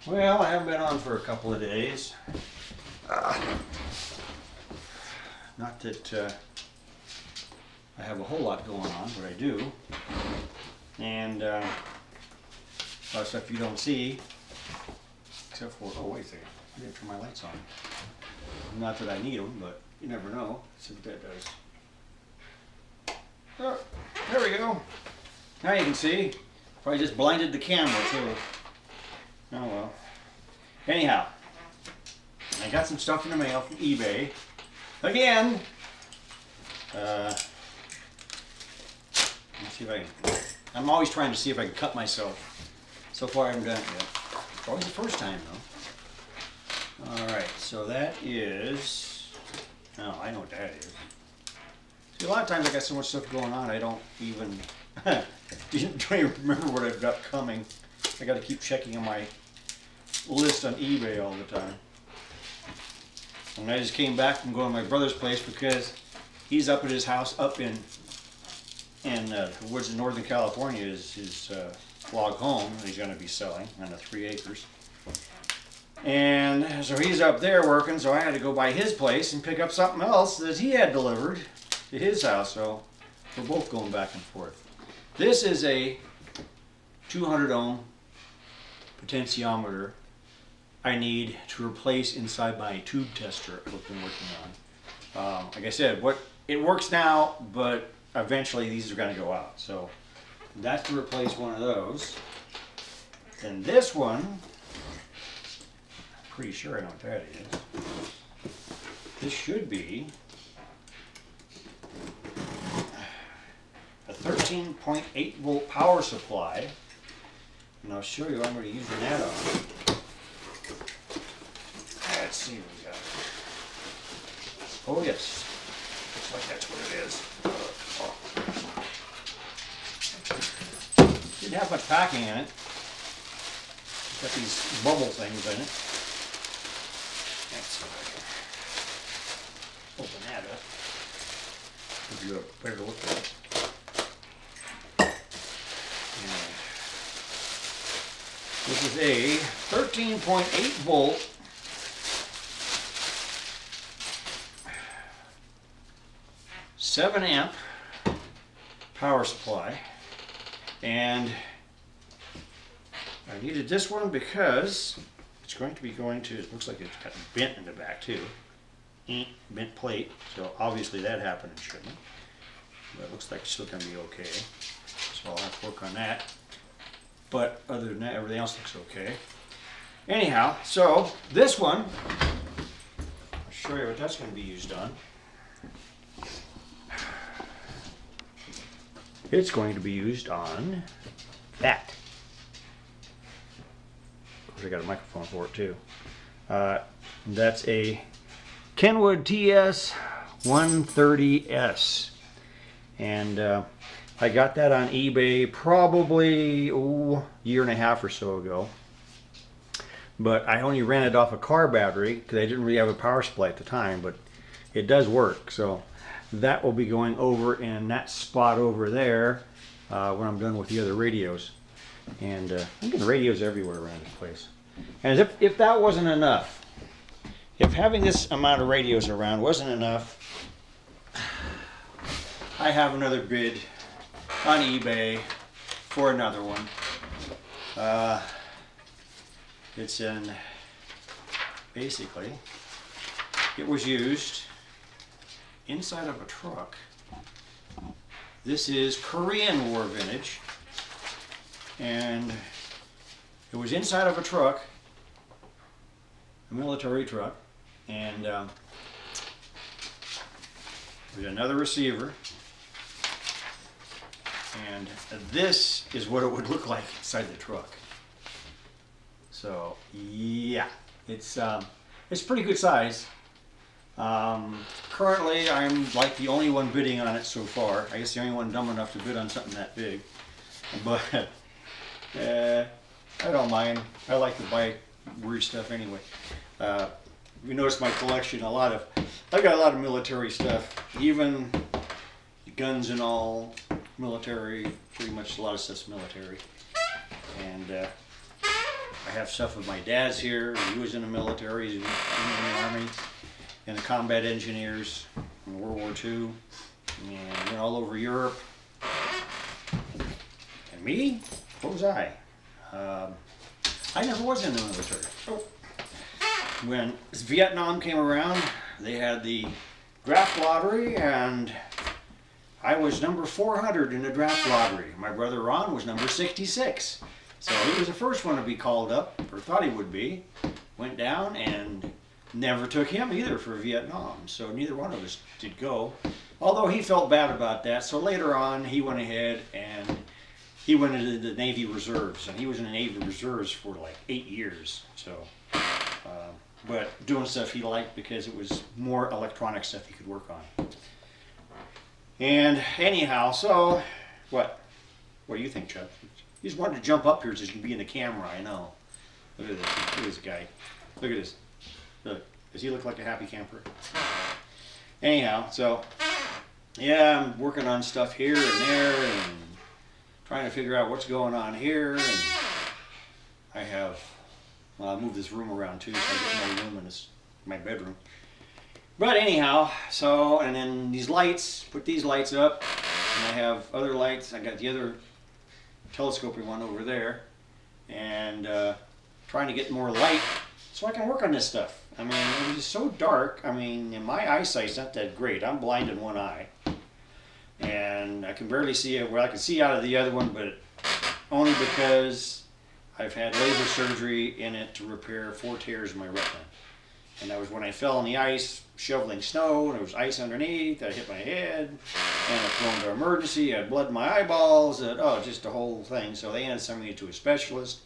Well, I haven't been on for a couple of days. Not that I have a whole lot going on, but I do. And a lot of stuff you don't see, except for, oh wait a second, I didn't turn my lights on. Not that I need them, but you never know. Let's see what that does. Oh, there we go. Now you can see. Probably just blinded the camera too. Oh well. Anyhow, I got some stuff in the mail from eBay. Again. Let's see if I can. I'm always trying to see if I can cut myself. So far I haven't done it yet. It's always the first time though. Alright, so that is. Oh, I know what that is. See, a lot of times I got so much stuff going on I don't even don't even remember what I've got coming. I gotta keep checking on my list on eBay all the time. And I just came back from going to my brother's place because he's up at his house up in the woods in Northern California. Is his log home that he's going to be selling on the 3 acres. And so he's up there working, so I had to go by his place and pick up something else that he had delivered to his house. So we're both going back and forth. This is a 200 ohm potentiometer I need to replace inside my tube tester I've been working on. Like I said, it works now, but eventually these are going to go out. So that's to replace one of those. Then this one, I'm pretty sure I know what that is. This should be a 13.8 volt power supply. And I'll show you what I'm going to use that on. Let's see what we got. Oh yes, looks like that's what it is. Didn't have much packing in it. It's got these bubble things in it. Let's see if I can open that up. Give you a better look at it. This is a 13.8 volt 7 amp power supply, and I needed this one because it's going to be it looks like it's got bent in the back too, bent plate, so obviously that happened in shipment, but it looks like it's still going to be okay, so I'll have to work on that. But other than that, everything else looks okay. Anyhow, so this one, I'll show you what that's going to be used on. It's going to be used on that. Of course, I got a microphone for it too. That's a Kenwood TS 130S. And I got that on eBay probably a year and a half or so ago. But I only ran it off a car battery because I didn't really have a power supply at the time, but it does work. So that will be going over in that spot over there when I'm done with the other radios. And I'm getting radios everywhere around this place. And as if that wasn't enough, if having this amount of radios around wasn't enough, I have another bid on eBay for another one. It's in, basically, it was used inside of a truck. This is Korean War vintage, and it was inside of a truck, a military truck, and there's another receiver, and this is what it would look like inside the truck. So yeah, it's pretty good size. Currently, I'm like the only one bidding on it so far. I guess the only one dumb enough to bid on something that big. But I don't mind. I like to buy weird stuff anyway. You notice my collection. I've got a lot of military stuff, even guns and all, military. Pretty much a lot of stuff's military. And I have stuff of my dad's here. He was in the military. He was in the Army, in the combat engineers in World War II, and went all over Europe. And me? What was I? I never was in the military. Oh. When Vietnam came around, they had the draft lottery, and I was number 400 in the draft lottery. My brother Ron was number 66. So he was the first one to be called up, or thought he would be. Went down and never took him either for Vietnam. So neither one of us did go. Although he felt bad about that. So later on, he went ahead and he went into the Navy Reserves. And he was in the Navy Reserves for like 8 years. So, but doing stuff he liked because it was more electronic stuff he could work on. And anyhow, so what? What do you think, Chuck? You just wanted to jump up here so you can be in the camera, I know. Look at this. Look at this guy. Look at this. Look. Does he look like a happy camper? Anyhow, so yeah, I'm working on stuff here and there and trying to figure out what's going on here. And I have, well, I moved this room around too, so I get more room in my bedroom. But anyhow, so, and then these lights, put these lights up, and I have other lights. I got the other telescoping one over there, and trying to get more light so I can work on this stuff. I mean, it was so dark. I mean, and my eyesight's not that great. I'm blind in one eye, and I can barely see it. Well, I can see out of the other one, but only because I've had laser surgery in it to repair 4 tears in my retina. And that was when I fell on the ice shoveling snow, and there was ice underneath. I hit my head, and I flew into emergency. I had blood in my eyeballs, and just the whole thing. So they ended up sending me to a specialist,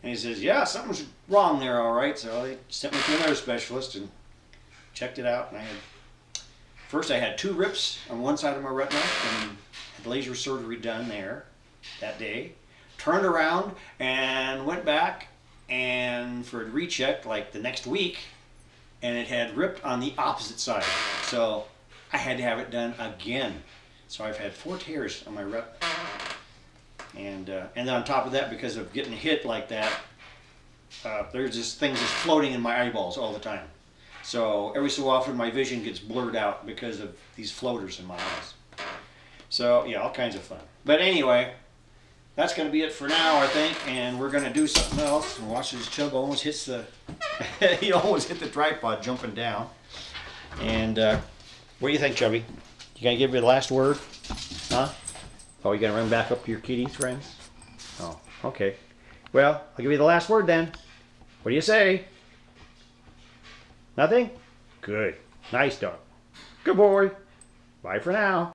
and he says, "Yeah, something's wrong there, all right." So they sent me to another specialist and checked it out. And first I had 2 rips on one side of my retina, and had laser surgery done there that day. Turned around and went back and for a recheck like the next week. And it had ripped on the opposite side. So I had to have it done again. So I've had 4 tears on my retina. And then on top of that, because of getting hit like that, there's just things just floating in my eyeballs all the time. So every so often my vision gets blurred out because of these floaters in my eyes. So yeah, all kinds of fun. But anyway, that's going to be it for now, I think, and we're going to do something else. And watch this Chub almost hits the, he almost hit the tripod jumping down. And what do you think, Chubby? You going to give me the last word? Huh? Oh, you going to run back up to your kitty friends? Oh, okay. Well, I'll give you the last word then. What do you say? Nothing? Good. Nice dog. Good boy. Bye for now.